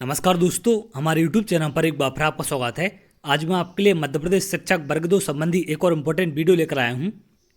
नमस्कार दोस्तों, हमारे YouTube चैनल पर एक बार फिर आपका स्वागत है। आज मैं आपके लिए मध्य प्रदेश शिक्षक वर्ग 2 संबंधी एक और इम्पोर्टेंट वीडियो लेकर आया हूं,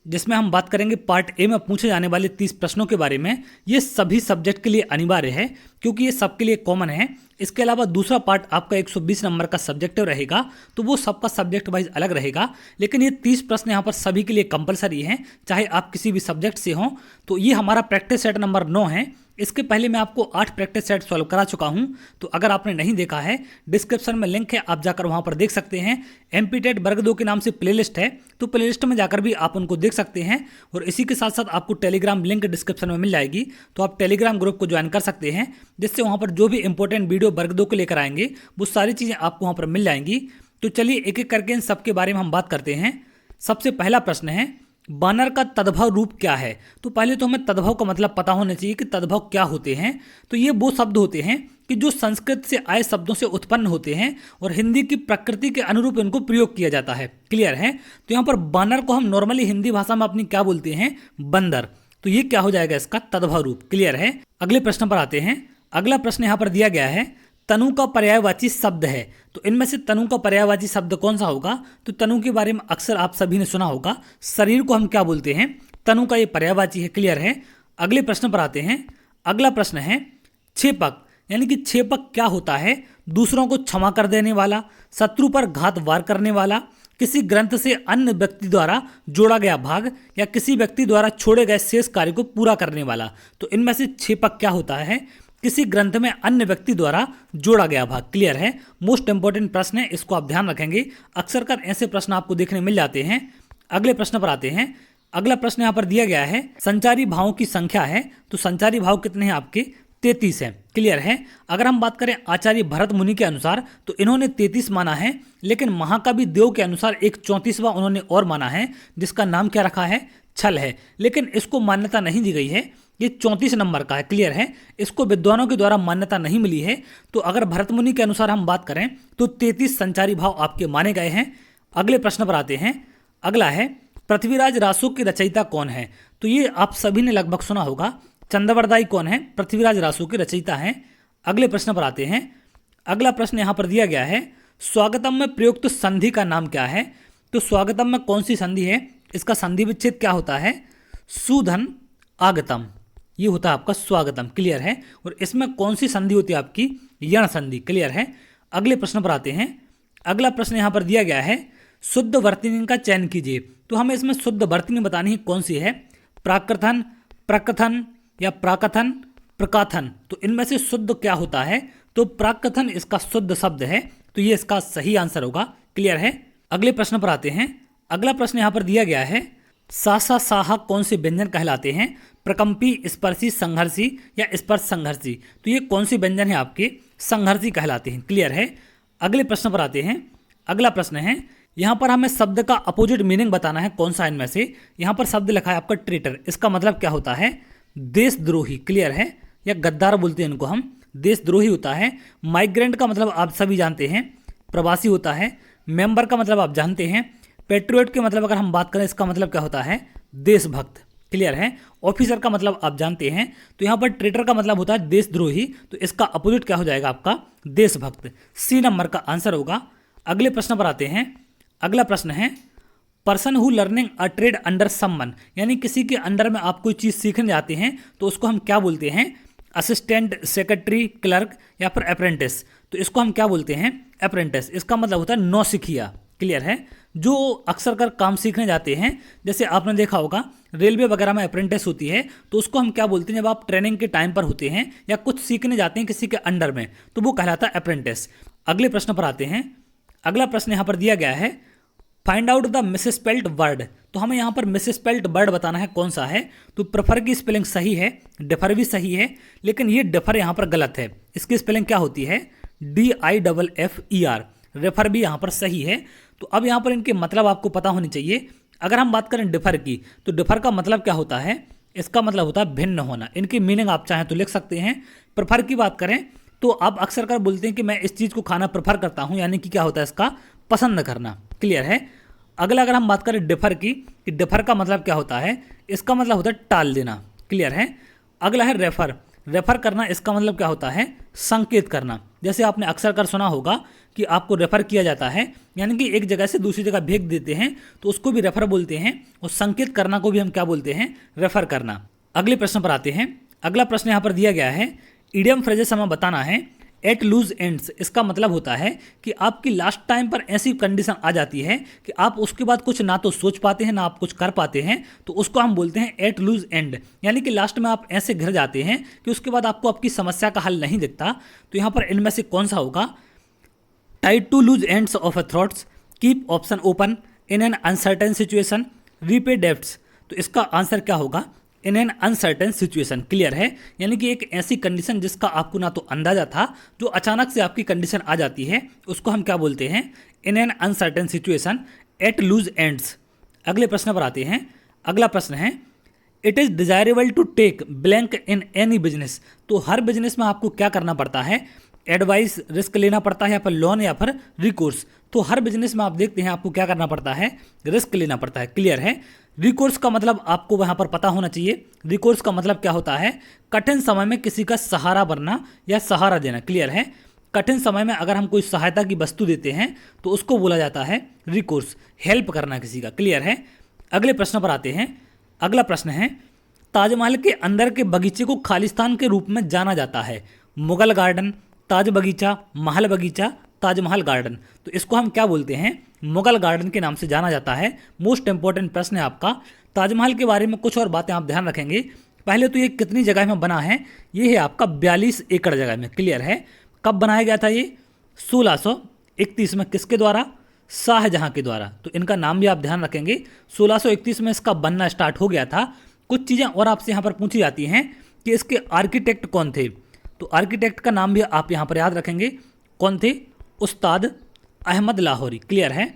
जिसमें हम बात करेंगे पार्ट ए में पूछे जाने वाले 30 प्रश्नों के बारे में। ये सभी सब्जेक्ट के लिए अनिवार्य है क्योंकि ये सबके लिए कॉमन है। इसके अलावा दूसरा पार्ट आपका 120 नंबर का सब्जेक्टिव रहेगा, तो वो सबका सब्जेक्ट वाइज अलग रहेगा, लेकिन ये 30 प्रश्न यहाँ पर सभी के लिए कंपलसरी हैं, चाहे आप किसी भी सब्जेक्ट से हों। तो ये हमारा प्रैक्टिस सेट नंबर 9 है। इसके पहले मैं आपको 8 प्रैक्टिस सेट सॉल्व करा चुका हूं, तो अगर आपने नहीं देखा है डिस्क्रिप्शन में लिंक है, आप जाकर वहां पर देख सकते हैं। एमपी वर्ग 2 के नाम से प्लेलिस्ट है, तो प्लेलिस्ट में जाकर भी आप उनको देख सकते हैं। और इसी के साथ साथ आपको टेलीग्राम लिंक डिस्क्रिप्शन में मिल जाएगी, तो आप टेलीग्राम ग्रुप को ज्वाइन कर सकते हैं, जिससे वहां पर जो भी इंपॉर्टेंट वीडियो वर्ग 2 के लेकर आएंगे वो सारी चीज़ें आपको वहां पर मिल जाएंगी। तो चलिए एक एक करके इन सबके बारे में हम बात करते हैं। सबसे पहला प्रश्न है, बानर का तद्भव रूप क्या है? तो पहले तो हमें तद्भव का मतलब पता होना चाहिए कि तद्भव क्या होते हैं। तो ये वो शब्द होते हैं कि जो संस्कृत से आए शब्दों से उत्पन्न होते हैं और हिंदी की प्रकृति के अनुरूप इनको प्रयोग किया जाता है। क्लियर है? तो यहाँ पर बानर को हम नॉर्मली हिंदी भाषा में अपनी क्या बोलते हैं? बंदर। तो ये क्या हो जाएगा? इसका तद्भव रूप। क्लियर है? अगले प्रश्न पर आते हैं। अगला प्रश्न यहाँ पर दिया गया है, तनु का पर्यायवाची शब्द है। तो इनमें से तनु का पर्यायवाची शब्द कौन सा होगा? तो तनु के बारे में अक्सर आप सभी ने सुना होगा। शरीर को हम क्या बोलते हैं? तनु का ये पर्यायवाची है। क्लियर है? अगले प्रश्न पर आते हैं। अगला प्रश्न है, छेपक, यानी कि छेपक क्या होता है? दूसरों को क्षमा कर देने वाला, शत्रु पर घात वार करने वाला, किसी ग्रंथ से अन्य व्यक्ति द्वारा जोड़ा गया भाग, या किसी व्यक्ति द्वारा छोड़े गए शेष कार्य को पूरा करने वाला। तो इनमें से छेपक क्या होता है? किसी ग्रंथ में अन्य व्यक्ति द्वारा जोड़ा गया भाग। क्लियर है? मोस्ट इंपॉर्टेंट प्रश्न है, इसको आप ध्यान रखेंगे। अक्सर कर ऐसे प्रश्न आपको देखने मिल जाते हैं। अगले प्रश्न पर आते हैं। अगला प्रश्न यहाँ पर दिया गया है, संचारी भावों की संख्या है। तो संचारी भाव कितने हैं आपके? 33 है। क्लियर है? अगर हम बात करें आचार्य भरत मुनि के अनुसार, तो इन्होंने 33 माना है, लेकिन महाकवि देव के अनुसार एक 34वां उन्होंने और माना है, जिसका नाम क्या रखा है? छल है। लेकिन इसको मान्यता नहीं दी गई है, ये 34 नंबर का है। क्लियर है? इसको विद्वानों के द्वारा मान्यता नहीं मिली है। तो अगर भरत मुनि के अनुसार हम बात करें तो 33 संचारी भाव आपके माने गए हैं। अगले प्रश्न पर आते हैं। अगला है, पृथ्वीराज रासो की रचयिता कौन है? तो ये आप सभी ने लगभग सुना होगा। चंद्रवरदाई कौन है? पृथ्वीराज रासो के रचयिता हैं। अगले प्रश्न पर आते हैं। अगला प्रश्न यहाँ पर दिया गया है, स्वागतम में प्रयुक्त संधि का नाम क्या है? तो स्वागतम में कौन सी संधि है? इसका संधि विच्छेद क्या होता है? सुधन आगतम, ये होता है आपका स्वागतम। क्लियर है? और इसमें कौन सी संधि होती है आपकी? यण संधि। क्लियर है? अगले प्रश्न पर आते हैं। अगला प्रश्न यहाँ पर दिया गया है, शुद्ध वर्तनी का चयन कीजिए। तो हमें इसमें शुद्ध वर्तनी बतानी है, कौन सी है? प्राकृथन, प्रकथन या प्राकथन, प्रकाथन। तो इनमें से शुद्ध क्या होता है? तो प्राकथन इसका शुद्ध शब्द है, तो ये इसका सही आंसर होगा। क्लियर है? अगले प्रश्न पर आते हैं। अगला प्रश्न यहाँ पर दिया गया है, सासा साहा कौन से व्यंजन कहलाते हैं? प्रकंपी, स्पर्शी, संघर्षी या स्पर्श संघर्षी। तो ये कौन से व्यंजन है आपके? संघर्षी कहलाते हैं। क्लियर है? अगले प्रश्न पर आते हैं। अगला प्रश्न है, यहाँ पर हमें शब्द का अपोजिट मीनिंग बताना है, कौन सा इनमें से? यहाँ पर शब्द लिखा है आपका ट्रेटर, इसका मतलब क्या होता है? देशद्रोही। क्लियर है? या गद्दार बोलते हैं इनको हम। देशद्रोही होता है। माइग्रेंट का मतलब आप सभी जानते हैं, प्रवासी होता है। मेंबर का मतलब आप जानते हैं। पेट्रियोट के मतलब अगर हम बात करें, इसका मतलब क्या होता है? देशभक्त। क्लियर है? ऑफिसर का मतलब आप जानते हैं। तो यहाँ पर ट्रेटर का मतलब होता है देशद्रोही, तो इसका अपोजिट क्या हो जाएगा आपका? देशभक्त। सी नंबर का आंसर होगा। अगले प्रश्न पर आते हैं। अगला प्रश्न है, person who learning a trade under someone, यानी किसी के अंडर में आप कोई चीज़ सीखने जाते हैं तो उसको हम क्या बोलते हैं? असिस्टेंट, सेक्रेटरी, क्लर्क या फिर अप्रेंटिस। तो इसको हम क्या बोलते हैं? अप्रेंटिस। इसका मतलब होता है नौसिखिया। क्लियर है? जो अक्सर कर काम सीखने जाते हैं, जैसे आपने देखा होगा रेलवे वगैरह में अप्रेंटिस होती है, तो उसको हम क्या बोलते हैं? जब आप ट्रेनिंग के टाइम पर होते हैं या कुछ सीखने जाते हैं किसी के अंडर में, तो वो कहलाता है अप्रेंटिस। अगले प्रश्न पर आते हैं। अगला प्रश्न यहाँ पर दिया गया है, find out the misspelled word. तो हमें यहाँ पर मिसस्पेल्ड वर्ड बताना है, कौन सा है? तो प्रेफर की स्पेलिंग सही है, डिफर भी सही है, लेकिन ये डिफर यहाँ पर गलत है। इसकी स्पेलिंग क्या होती है? DIFFER। रेफर भी यहाँ पर सही है। तो अब यहाँ पर इनके मतलब आपको पता होनी चाहिए। अगर हम बात करें डिफर की, तो डिफर का मतलब क्या होता है? इसका मतलब होता है भिन्न होना। इनकी मीनिंग आप चाहें तो लिख सकते हैं। प्रेफर की बात करें तो आप अक्सर कर बोलते हैं कि मैं इस चीज़ को खाना प्रेफर करता हूं, यानी कि क्या होता है इसका? पसंद करना। क्लियर है? अगला अगर हम बात करें डिफर की, कि डिफर का मतलब क्या होता है? इसका मतलब होता है टाल देना। क्लियर है? अगला है रेफर। रेफर करना इसका मतलब क्या होता है, संकेत करना। जैसे आपने अक्सर कर सुना होगा कि आपको रेफर किया जाता है, यानी कि एक जगह से दूसरी जगह भेज देते हैं, तो उसको भी रेफर बोलते हैं। और संकेत करना को भी हम क्या बोलते हैं, रेफर करना। अगले प्रश्न पर आते हैं। अगला प्रश्न यहाँ पर दिया गया है, इडियम फ्रेजेस हमें बताना है। एट लूज एंड्स इसका मतलब होता है कि आपकी लास्ट टाइम पर ऐसी कंडीशन आ जाती है कि आप उसके बाद कुछ ना तो सोच पाते हैं ना आप कुछ कर पाते हैं, तो उसको हम बोलते हैं एट लूज एंड। यानी कि लास्ट में आप ऐसे घिर जाते हैं कि उसके बाद आपको आपकी समस्या का हल नहीं दिखता। तो यहाँ पर इनमें से कौन सा होगा, tied to loose ends of a throats, keep option open, in an uncertain situation, repay debts. तो इसका आंसर क्या होगा, in an uncertain situation. Clear है, यानी कि एक ऐसी कंडीशन जिसका आपको ना तो अंदाजा था, जो अचानक से आपकी कंडीशन आ जाती है, उसको हम क्या बोलते हैं, in an uncertain situation at loose ends. अगले प्रश्न पर आते हैं। अगला प्रश्न है, it is desirable to take blank in any business. तो हर बिजनेस में आपको क्या करना पड़ता है, एडवाइस, रिस्क लेना पड़ता है, या फिर लोन, या फिर रिकोर्स। तो हर बिजनेस में आप देखते हैं आपको क्या करना पड़ता है, रिस्क लेना पड़ता है। क्लियर है, रिकोर्स का मतलब आपको वहां पर पता होना चाहिए। रिकोर्स का मतलब क्या होता है, कठिन समय में किसी का सहारा बनना या सहारा देना। क्लियर है, कठिन समय में अगर हम कोई सहायता की वस्तु देते हैं तो उसको बोला जाता है रिकोर्स, हेल्प करना किसी का। क्लियर है, अगले प्रश्न पर आते हैं। अगला प्रश्न है, ताजमहल के अंदर के बगीचे को खालिस्तान के रूप में जाना जाता है, मुगल गार्डन, ताज बगीचा, महल बगीचा, ताजमहल गार्डन। तो इसको हम क्या बोलते हैं, मुगल गार्डन के नाम से जाना जाता है। मोस्ट इंपॉर्टेंट प्रश्न है आपका। ताजमहल के बारे में कुछ और बातें आप ध्यान रखेंगे। पहले तो ये कितनी जगह में बना है, ये है आपका 42 एकड़ जगह में। क्लियर है, कब बनाया गया था ये, 1631 में। किसके द्वारा, शाहजहां के द्वारा। तो इनका नाम भी आप ध्यान रखेंगे। 1631 में इसका बनना स्टार्ट हो गया था। कुछ चीज़ें और आपसे यहाँ पर पूछी जाती हैं कि इसके आर्किटेक्ट कौन थे। तो आर्किटेक्ट का नाम भी आप यहाँ पर याद रखेंगे, कौन थे, उस्ताद अहमद लाहौरी। क्लियर है,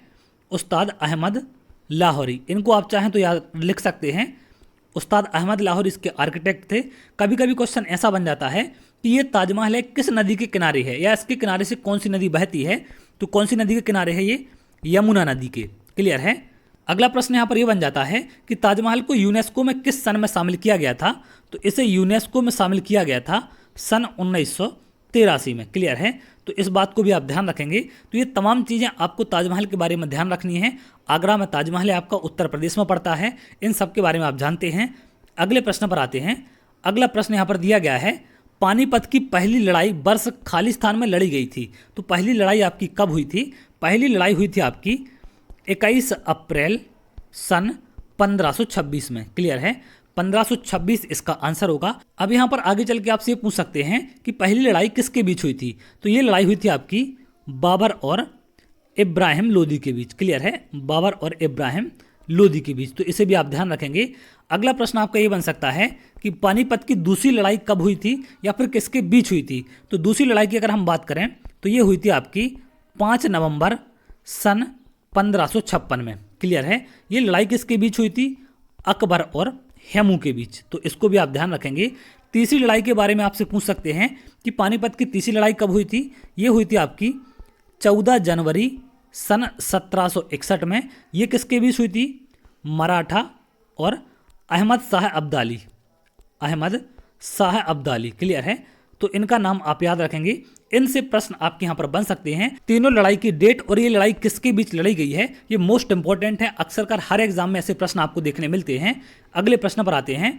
उस्ताद अहमद लाहौरी। इनको आप चाहें तो याद लिख सकते हैं, उस्ताद अहमद लाहौरी इसके आर्किटेक्ट थे। कभी कभी क्वेश्चन ऐसा बन जाता है कि ये ताजमहल है किस नदी के किनारे है, या इसके किनारे से कौन सी नदी बहती है। तो कौन सी नदी के किनारे है ये, यमुना नदी के। क्लियर है, अगला प्रश्न यहाँ पर यह बन जाता है कि ताजमहल को यूनेस्को में किस सन में शामिल किया गया था। तो इसे यूनेस्को में शामिल किया गया था सन 1983 में। क्लियर है, तो इस बात को भी आप ध्यान रखेंगे। तो ये तमाम चीज़ें आपको ताजमहल के बारे में ध्यान रखनी है। आगरा में ताजमहल है आपका, उत्तर प्रदेश में पड़ता है। इन सब के बारे में आप जानते हैं। अगले प्रश्न पर आते हैं। अगला प्रश्न यहाँ पर दिया गया है, पानीपत की पहली लड़ाई वर्ष खालिस्तान में लड़ी गई थी। तो पहली लड़ाई आपकी कब हुई थी, पहली लड़ाई हुई थी आपकी 21 अप्रैल सन 1526 में। क्लियर है, 1526 इसका आंसर होगा। अब यहाँ पर आगे चल के आपसे पूछ सकते हैं कि पहली लड़ाई किसके बीच हुई थी। तो ये लड़ाई हुई थी आपकी बाबर और इब्राहिम लोदी के बीच। क्लियर है, बाबर और इब्राहिम लोदी के बीच। तो इसे भी आप ध्यान रखेंगे। अगला प्रश्न आपका ये बन सकता है कि पानीपत की दूसरी लड़ाई कब हुई थी या फिर किसके बीच हुई थी। तो दूसरी लड़ाई की अगर हम बात करें तो ये हुई थी आपकी 5 नवंबर सन 1556 में। क्लियर है, ये लड़ाई किसके बीच हुई थी, अकबर और हेमू के बीच। तो इसको भी आप ध्यान रखेंगे। तीसरी लड़ाई के बारे में आपसे पूछ सकते हैं कि पानीपत की तीसरी लड़ाई कब हुई थी। ये हुई थी आपकी 14 जनवरी सन 1761 में। ये किसके बीच हुई थी, मराठा और अहमद शाह अब्दाली, अहमद शाह अब्दाली। क्लियर है, तो इनका नाम आप याद रखेंगे। इनसे प्रश्न आपके यहाँ पर बन सकते हैं। तीनों लड़ाई की डेट और ये लड़ाई किसके बीच लड़ी गई है, ये मोस्ट इंपॉर्टेंट है। अक्सर कर हर एग्जाम में ऐसे प्रश्न आपको देखने मिलते हैं। अगले प्रश्न पर आते हैं।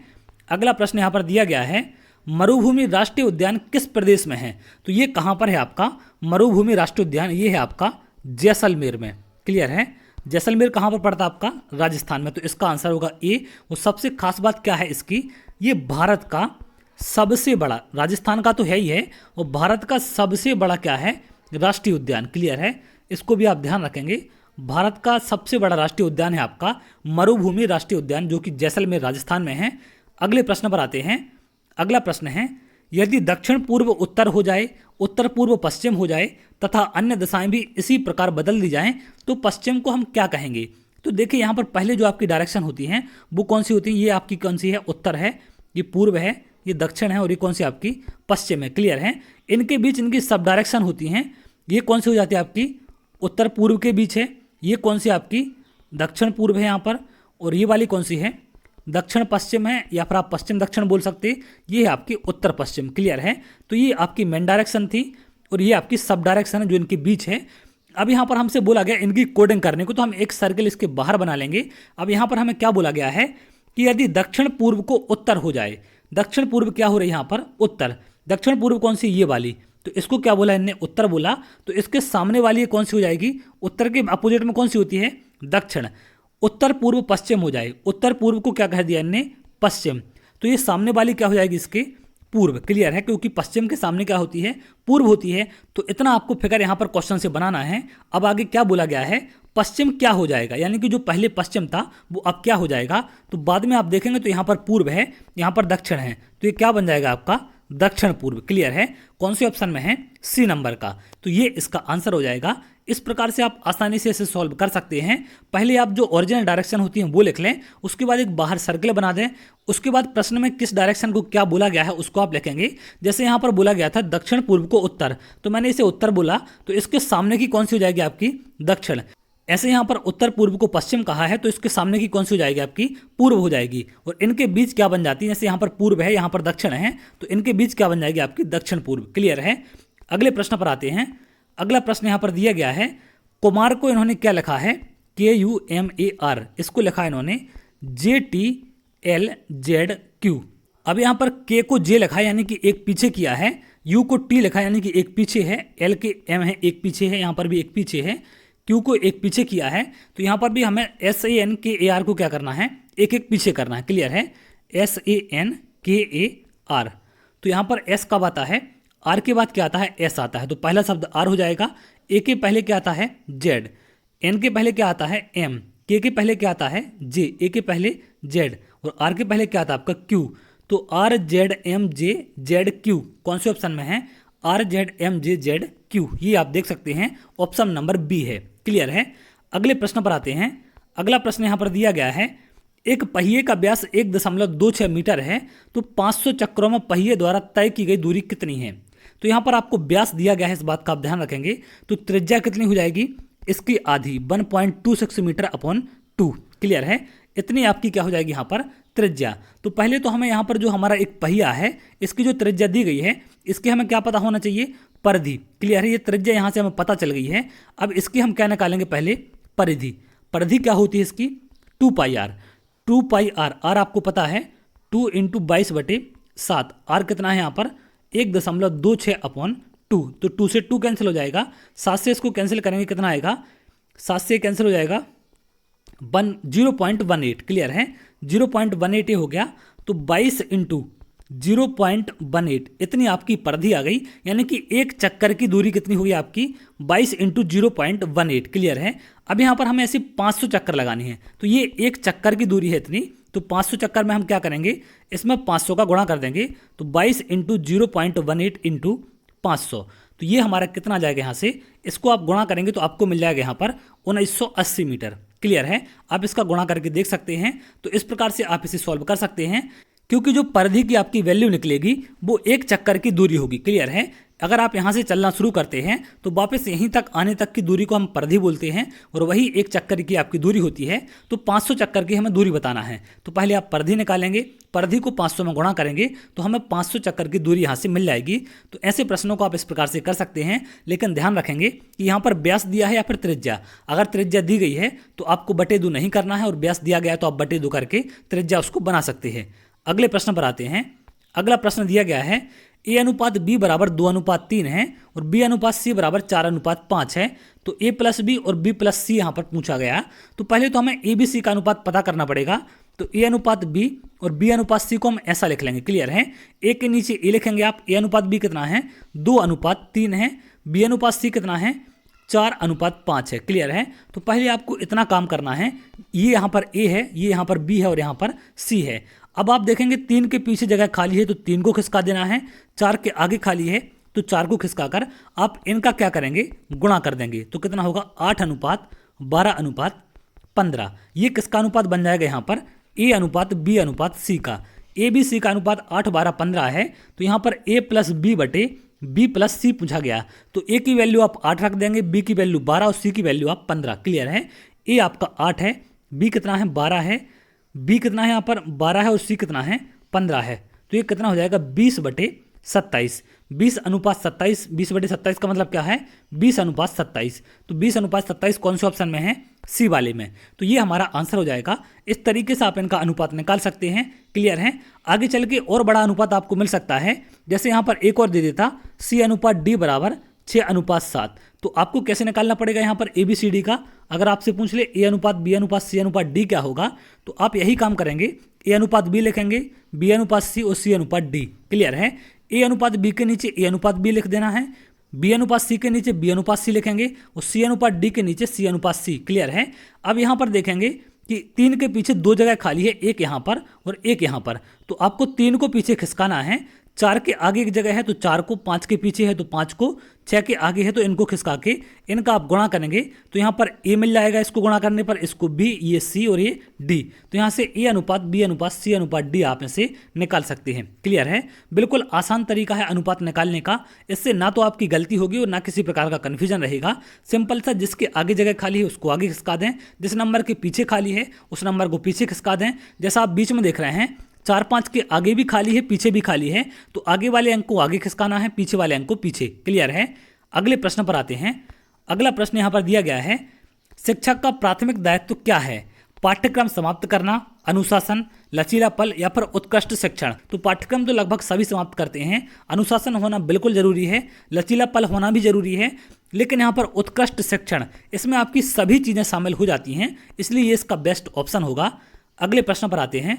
अगला प्रश्न यहाँ पर दिया गया है, मरुभूमि राष्ट्रीय उद्यान किस प्रदेश में है। तो ये कहाँ पर है आपका मरुभूमि राष्ट्रीय उद्यान, ये है आपका जैसलमेर में। क्लियर है, जैसलमेर कहाँ पर पड़ता है आपका, राजस्थान में। तो इसका आंसर होगा ए। और सबसे खास बात क्या है इसकी, ये भारत का सबसे बड़ा, राजस्थान का तो है ही है, और भारत का सबसे बड़ा क्या है, राष्ट्रीय उद्यान। क्लियर है, इसको भी आप ध्यान रखेंगे। भारत का सबसे बड़ा राष्ट्रीय उद्यान है आपका मरुभूमि राष्ट्रीय उद्यान, जो कि जैसलमेर राजस्थान में है। अगले प्रश्न पर आते हैं। अगला प्रश्न है, यदि दक्षिण पूर्व उत्तर हो जाए, उत्तर पूर्व पश्चिम हो जाए तथा अन्य दिशाएं भी इसी प्रकार बदल दी जाएं तो पश्चिम को हम क्या कहेंगे। तो देखिए यहाँ पर पहले जो आपकी डायरेक्शन होती हैं वो कौन सी होती है, ये आपकी कौन सी है, उत्तर है, ये पूर्व है, ये दक्षिण है, और ये कौन सी आपकी पश्चिम है। क्लियर है, इनके बीच इनकी सब डायरेक्शन होती हैं। ये कौन सी हो जाती है आपकी उत्तर पूर्व के बीच है, ये कौन सी आपकी दक्षिण पूर्व है यहाँ पर, और ये वाली कौन सी है, दक्षिण पश्चिम है या फिर आप पश्चिम दक्षिण बोल सकते हैं, ये है आपकी उत्तर पश्चिम। क्लियर है। तो ये आपकी मेन डायरेक्शन थी और ये आपकी सब डायरेक्शन है जो इनके बीच है। अब यहाँ पर हमसे बोला गया इनकी कोडिंग करने को, तो हम एक सर्कल इसके बाहर बना लेंगे। अब यहाँ पर हमें क्या बोला गया है कि यदि दक्षिण पूर्व को उत्तर हो जाए, दक्षिण पूर्व क्या हो रही है यहाँ पर उत्तर, दक्षिण पूर्व कौन सी, ये वाली, तो इसको क्या बोला इनने, उत्तर बोला। तो इसके सामने वाली ये कौन सी हो जाएगी, उत्तर के अपोजिट में कौन सी होती है, दक्षिण। उत्तर पूर्व पश्चिम हो जाए, उत्तर पूर्व को क्या कह दिया इनने, पश्चिम। तो ये सामने वाली क्या हो जाएगी इसके, पूर्व। क्लियर है, क्योंकि पश्चिम के सामने क्या होती है, पूर्व होती है। तो इतना आपको फिगर यहाँ पर क्वेश्चन से बनाना है। अब आगे क्या बोला गया है, पश्चिम क्या हो जाएगा, यानी कि जो पहले पश्चिम था वो अब क्या हो जाएगा। तो बाद में आप देखेंगे तो यहाँ पर पूर्व है, यहाँ पर दक्षिण है, तो ये क्या बन जाएगा आपका दक्षिण पूर्व। क्लियर है। कौन से ऑप्शन में है, सी नंबर का। तो ये इसका आंसर हो जाएगा। इस प्रकार से आप आसानी से इसे सॉल्व कर सकते हैं। पहले आप जो ओरिजिनल डायरेक्शन होती है वो लिख लें, उसके बाद एक बाहर सर्कल बना दें, उसके बाद प्रश्न में किस डायरेक्शन को क्या बोला गया है उसको आप लिखेंगे। जैसे यहाँ पर बोला गया था दक्षिण पूर्व को उत्तर, तो मैंने इसे उत्तर बोला, तो इसके सामने की कौन सी हो जाएगी आपकी दक्षिण। ऐसे यहाँ पर उत्तर पूर्व को पश्चिम कहा है, तो इसके सामने की कौन सी हो जाएगी आपकी पूर्व हो जाएगी। और इनके बीच क्या बन जाती है, जैसे यहाँ पर पूर्व है, यहाँ पर दक्षिण है, तो इनके बीच क्या बन जाएगी आपकी दक्षिण पूर्व। क्लियर है। अगले प्रश्न पर आते हैं। अगला प्रश्न यहाँ पर दिया गया है, कुमार को इन्होंने क्या लिखा है, KUMAR, इसको लिखा है इन्होंने JTLZQ। अब यहाँ पर K को J लिखा है यानी कि एक पीछे किया है, U को T लिखा है यानी कि एक पीछे है, L के M है एक पीछे है, यहाँ पर भी एक पीछे है, Q को एक पीछे किया है। तो यहाँ पर भी हमें SANKAR को क्या करना है, एक एक पीछे करना है। क्लियर है। SANKAR। तो यहाँ पर S कब आता है, R के बाद क्या आता है, S आता है, तो पहला शब्द R हो जाएगा। A के पहले क्या आता है, Z, N के पहले क्या आता है, M, K के पहले क्या आता है, J, A के पहले Z और R के पहले क्या आता है आपका Q। तो RZMJZQ कौन से ऑप्शन में है, RZMJZQ, ये आप देख सकते हैं ऑप्शन नंबर बी है। क्लियर है। अगले प्रश्न पर आते हैं। अगला प्रश्न यहाँ पर दिया गया है, एक पहिए का व्यास 1.26 मीटर है, तो 500 चक्रों में पहिए द्वारा तय की गई दूरी कितनी है। तो यहाँ पर आपको व्यास दिया गया है, इस बात का आप ध्यान रखेंगे। तो त्रिज्या कितनी हो जाएगी, इसकी आधी 1.26 मीटर अपॉन 2। क्लियर है। इतनी आपकी क्या हो जाएगी यहाँ पर त्रिज्या। तो पहले तो हमें यहाँ पर जो हमारा एक पहिया है, इसकी जो त्रिज्या दी गई है, इसकी हमें क्या पता होना चाहिए, परिधि। क्लियर है। ये त्रिज्या यहाँ से हमें पता चल गई है। अब इसकी हम क्या निकालेंगे, पहले परिधि। परिधि क्या होती है इसकी, 2πr। 2πr, आर आपको पता है 2 × 22/7। आर कितना है यहाँ पर 1.26 अपॉन 2। तो 2 से 2 कैंसिल हो जाएगा, 7 से इसको कैंसिल करेंगे कितना आएगा, 7 से कैंसिल हो जाएगा 0.18। क्लियर है। 0.18 हो गया। तो 22 × 0.18 इतनी आपकी परिधि आ गई, यानी कि एक चक्कर की दूरी कितनी होगी आपकी 22 × 0.18। क्लियर है। अब यहाँ पर हमें ऐसे 500 चक्कर लगानी है, तो ये एक चक्कर की दूरी है इतनी। तो 500 चक्कर में हम क्या करेंगे, इसमें 500 का गुणा कर देंगे, तो 22 × 0.18 × 500। तो ये हमारा कितना आ जाएगा, यहाँ से इसको आप गुणा करेंगे तो आपको मिल जाएगा यहाँ पर 1980 मीटर। क्लियर है। आप इसका गुणा करके देख सकते हैं। तो इस प्रकार से आप इसे सॉल्व कर सकते हैं, क्योंकि जो परिधि की आपकी वैल्यू निकलेगी वो एक चक्कर की दूरी होगी। क्लियर है। अगर आप यहाँ से चलना शुरू करते हैं तो वापस यहीं तक आने तक की दूरी को हम परिधि बोलते हैं, और वही एक चक्कर की आपकी दूरी होती है। तो 500 चक्कर की हमें दूरी बताना है, तो पहले आप परिधि निकालेंगे, परिधि को 500 में गुणा करेंगे तो हमें 500 चक्कर की दूरी यहाँ से मिल जाएगी। तो ऐसे प्रश्नों को आप इस प्रकार से कर सकते हैं, लेकिन ध्यान रखेंगे कि यहाँ पर व्यास दिया है या फिर त्रिज्या। अगर त्रिज्या दी गई है तो आपको बटे 2 नहीं करना है, और व्यास दिया गया है तो आप बटे 2 करके त्रिज्या उसको बना सकते हैं। अगले प्रश्न पर आते हैं। अगला प्रश्न दिया गया है, A/B = 2:3 है और B/C = 4:5 है। तो A+B और B+C यहाँ पर पूछा गया। तो पहले तो हमें ABC का अनुपात पता करना पड़ेगा। तो A/B और B/C को हम ऐसा लिख लेंगे। क्लियर है। A के नीचे A लिखेंगे आप। A/B कितना है 2:3 है। B/C कितना है 4:5 है। क्लियर है। तो पहले आपको इतना काम करना है, ये यहाँ पर A है, ये यहाँ पर B है और यहाँ पर C है। अब आप देखेंगे 3 के पीछे जगह खाली है तो 3 को खिसका देना है, 4 के आगे खाली है तो 4 को खिसकाकर आप इनका क्या करेंगे, गुणा कर देंगे। तो कितना होगा 8:12:15। ये किसका अनुपात बन जाएगा यहाँ पर A/B/C का। ABC का अनुपात 8:12:15 है। तो यहाँ पर A+B/B+C पूछा गया। तो A की वैल्यू आप 8 रख देंगे, B की वैल्यू 12 और C की वैल्यू आप 15। क्लियर है। A आपका 8 है, B कितना है 12 है, बी कितना है यहाँ पर 12 है और सी कितना है 15 है। तो ये कितना हो जाएगा 20/27, 20:27, 20/27 का मतलब क्या है 20:27। तो 20:27 कौन से ऑप्शन में है, सी वाले में। तो ये हमारा आंसर हो जाएगा। इस तरीके से आप इनका अनुपात निकाल सकते हैं। क्लियर है। आगे चल के और बड़ा अनुपात आपको मिल सकता है, जैसे यहाँ पर एक और दे देता C/D बराबर 6:7। तो आपको कैसे निकालना पड़ेगा यहाँ पर ABCD का। अगर आपसे पूछ ले A/B/C/D क्या होगा, तो आप यही काम करेंगे, A/B लिखेंगे, B/C और C/D। क्लियर है। A/B के नीचे A/B लिख देना है, B/C के नीचे B/C लिखेंगे और C/D के नीचे C/C। क्लियर है। अब यहाँ पर देखेंगे कि 3 के पीछे 2 जगह खाली है, एक यहाँ पर और एक यहाँ पर। तो आपको 3 को पीछे खिसकाना है, 4 के आगे एक जगह है तो 4 को, 5 के पीछे है तो 5 को, 6 के आगे है तो इनको खिसका के इनका आप गुणा करेंगे तो यहाँ पर A मिल जाएगा, इसको गुणा करने पर इसको B, ये C और ये D। तो यहाँ से A/B/C/D आप इसे निकाल सकते हैं। क्लियर है। बिल्कुल आसान तरीका है अनुपात निकालने का। इससे ना तो आपकी गलती होगी और ना किसी प्रकार का कन्फ्यूजन रहेगा। सिंपल सा, जिसके आगे जगह खाली है उसको आगे खिसका दें, जिस नंबर के पीछे खाली है उस नंबर को पीछे खिसका दें। जैसा आप बीच में देख रहे हैं 4, 5 के आगे भी खाली है, पीछे भी खाली है, तो आगे वाले अंक को आगे खिसकाना है, पीछे वाले अंक को पीछे। क्लियर है। अगले प्रश्न पर आते हैं। अगला प्रश्न यहाँ पर दिया गया है, शिक्षक का प्राथमिक दायित्व क्या है? पाठ्यक्रम समाप्त करना, अनुशासन, लचीलापन या फिर उत्कृष्ट शिक्षण। तो पाठ्यक्रम तो लगभग सभी समाप्त करते हैं, अनुशासन होना बिल्कुल जरूरी है, लचीलापन होना भी जरूरी है, लेकिन यहाँ पर उत्कृष्ट शिक्षण, इसमें आपकी सभी चीजें शामिल हो जाती हैं, इसलिए ये इसका बेस्ट ऑप्शन होगा। अगले प्रश्न पर आते हैं।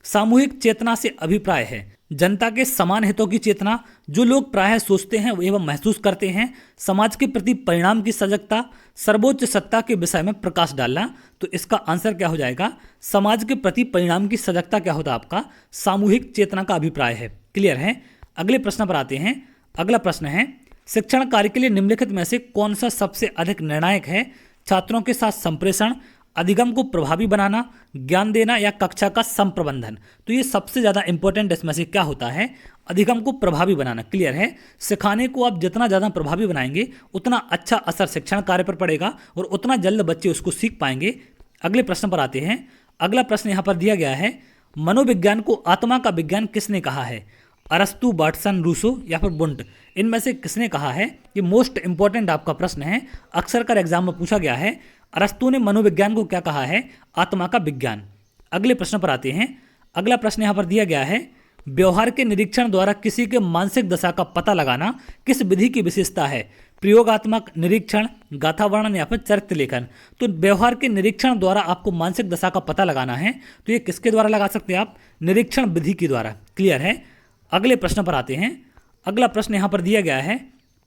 सामूहिक चेतना से अभिप्राय है जनता के समान हितों की चेतना, जो लोग प्रायः सोचते हैं एवं महसूस करते हैं, समाज के प्रति परिणाम की सजगता, सर्वोच्च सत्ता के विषय में प्रकाश डालना। तो इसका आंसर क्या हो जाएगा, समाज के प्रति परिणाम की सजगता क्या होता है आपका, सामूहिक चेतना का अभिप्राय है। क्लियर है। अगले प्रश्न पर आते हैं। अगला प्रश्न है, शिक्षण कार्य के लिए निम्नलिखित में से कौन सा सबसे अधिक निर्णायक है? छात्रों के साथ संप्रेषण, अधिगम को प्रभावी बनाना, ज्ञान देना या कक्षा का संप्रबंधन। तो ये सबसे ज़्यादा इंपॉर्टेंट इसमें से क्या होता है, अधिगम को प्रभावी बनाना। क्लियर है। सिखाने को आप जितना ज़्यादा प्रभावी बनाएंगे उतना अच्छा असर शिक्षण कार्य पर पड़ेगा और उतना जल्द बच्चे उसको सीख पाएंगे। अगले प्रश्न पर आते हैं। अगला प्रश्न यहाँ पर दिया गया है, मनोविज्ञान को आत्मा का विज्ञान किसने कहा है? अरस्तु, वाटसन, रूसो या फिर बुंट। इनमें से किसने कहा है? ये मोस्ट इंपॉर्टेंट आपका प्रश्न है, अक्सर कर एग्जाम में पूछा गया है। अरस्तु ने मनोविज्ञान को क्या कहा है? आत्मा का विज्ञान। अगले प्रश्न पर आते हैं। अगला प्रश्न यहाँ पर दिया गया है, व्यवहार के निरीक्षण द्वारा किसी के मानसिक दशा का पता लगाना किस विधि की विशेषता है? प्रयोगात्मक, निरीक्षण, गाथा वर्णन या फिर चरित्र लेखन। तो व्यवहार के निरीक्षण द्वारा आपको मानसिक दशा का पता लगाना है, तो ये किसके द्वारा लगा सकते हैं आप? निरीक्षण विधि के द्वारा। क्लियर है। अगले प्रश्न पर आते हैं। अगला प्रश्न यहाँ पर दिया गया है,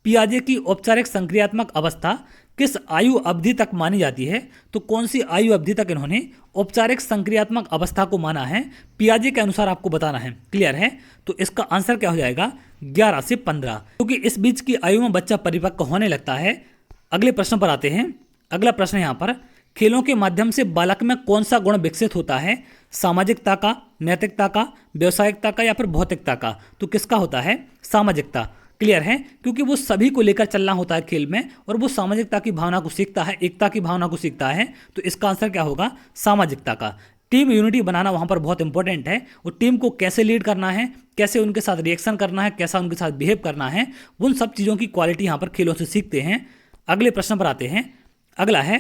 पियाजे की औपचारिक संक्रियात्मक अवस्था किस आयु अवधि तक मानी जाती है? तो कौन सी आयु अवधि तक इन्होंने औपचारिक संक्रियात्मक अवस्था को माना है, पियाजे के अनुसार आपको बताना है। क्लियर है। तो इसका आंसर क्या हो जाएगा, 11 से 15, क्योंकि इस बीच की आयु में बच्चा परिपक्व होने लगता है। अगले प्रश्न पर आते हैं। अगला प्रश्न यहाँ पर, खेलों के माध्यम से बालक में कौन सा गुण विकसित होता है? सामाजिकता का, नैतिकता का, व्यावसायिकता का या फिर भौतिकता का। तो किसका होता है? सामाजिकता। क्लियर है। क्योंकि वो सभी को लेकर चलना होता है खेल में और वो सामाजिकता की भावना को सीखता है, एकता की भावना को सीखता है। तो इसका आंसर क्या होगा? सामाजिकता का। टीम यूनिटी बनाना वहाँ पर बहुत इंपॉर्टेंट है, और टीम को कैसे लीड करना है, कैसे उनके साथ रिएक्शन करना है, कैसा उनके साथ बिहेव करना है, उन सब चीज़ों की क्वालिटी यहाँ पर खेलों से सीखते हैं। अगले प्रश्न पर आते हैं। अगला है,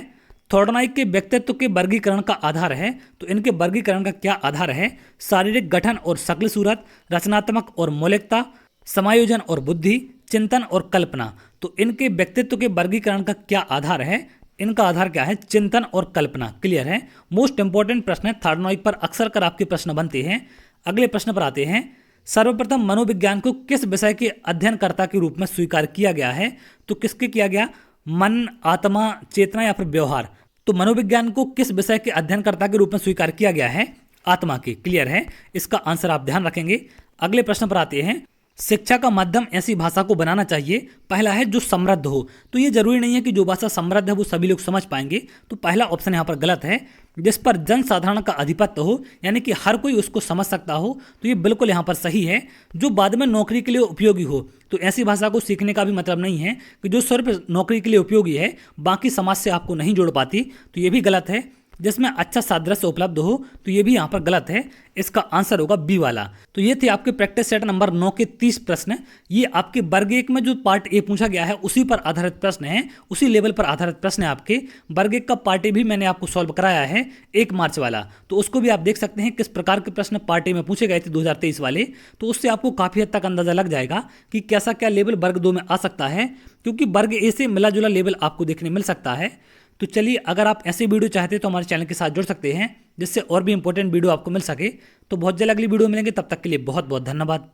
थॉर्नडाइक के व्यक्तित्व के वर्गीकरण का आधार है। तो इनके वर्गीकरण का क्या आधार है? शारीरिक गठन और शक्ल सूरत, रचनात्मक और मौलिकता, समायोजन और बुद्धि, चिंतन और कल्पना। तो इनके व्यक्तित्व के वर्गीकरण का क्या आधार है? इनका आधार क्या है? चिंतन और कल्पना। क्लियर है। मोस्ट इंपॉर्टेंट प्रश्न है, थॉर्नडाइक पर अक्सर कर आपके प्रश्न बनते हैं। अगले प्रश्न पर आते हैं। सर्वप्रथम मनोविज्ञान को किस विषय के अध्ययनकर्ता के रूप में स्वीकार किया गया है? तो किसके किया गया? मन, आत्मा, चेतना या फिर व्यवहार। तो मनोविज्ञान को किस विषय के अध्ययनकर्ता के रूप में स्वीकार किया गया है? आत्मा के। क्लियर है। इसका आंसर आप ध्यान रखेंगे। अगले प्रश्न पर आते हैं। शिक्षा का माध्यम ऐसी भाषा को बनाना चाहिए, पहला है जो समृद्ध हो। तो ये जरूरी नहीं है कि जो भाषा समृद्ध है वो सभी लोग समझ पाएंगे, तो पहला ऑप्शन यहाँ पर गलत है। जिस पर जन साधारण का आधिपत्य हो, यानी कि हर कोई उसको समझ सकता हो, तो ये बिल्कुल यहाँ पर सही है। जो बाद में नौकरी के लिए उपयोगी हो, तो ऐसी भाषा को सीखने का भी मतलब नहीं है कि जो सिर्फ नौकरी के लिए उपयोगी है, बाकी समाज से आपको नहीं जोड़ पाती, तो ये भी गलत है। जिसमें अच्छा सादृश्य उपलब्ध हो, तो ये भी यहाँ पर गलत है। इसका आंसर होगा बी वाला। तो ये थे आपके प्रैक्टिस सेट नंबर 9 के 30 प्रश्न। ये आपके वर्ग 1 में जो पार्ट ए पूछा गया है उसी पर आधारित प्रश्न है, उसी लेवल पर आधारित प्रश्न है आपके। वर्ग 1 का पार्ट ए भी मैंने आपको सॉल्व कराया है 1 मार्च वाला, तो उसको भी आप देख सकते हैं किस प्रकार के प्रश्न पार्ट ए में पूछे गए थे 2023 वाले। तो उससे आपको काफ़ी हद तक अंदाजा लग जाएगा कि कैसा क्या लेवल वर्ग 2 में आ सकता है, क्योंकि वर्ग ए से मिला जुला लेवल आपको देखने मिल सकता है। तो चलिए, अगर आप ऐसे वीडियो चाहते हैं तो हमारे चैनल के साथ जुड़ सकते हैं, जिससे और भी इंपॉर्टेंट वीडियो आपको मिल सके। तो बहुत जल्द अगली वीडियो मिलेंगे, तब तक के लिए बहुत बहुत धन्यवाद।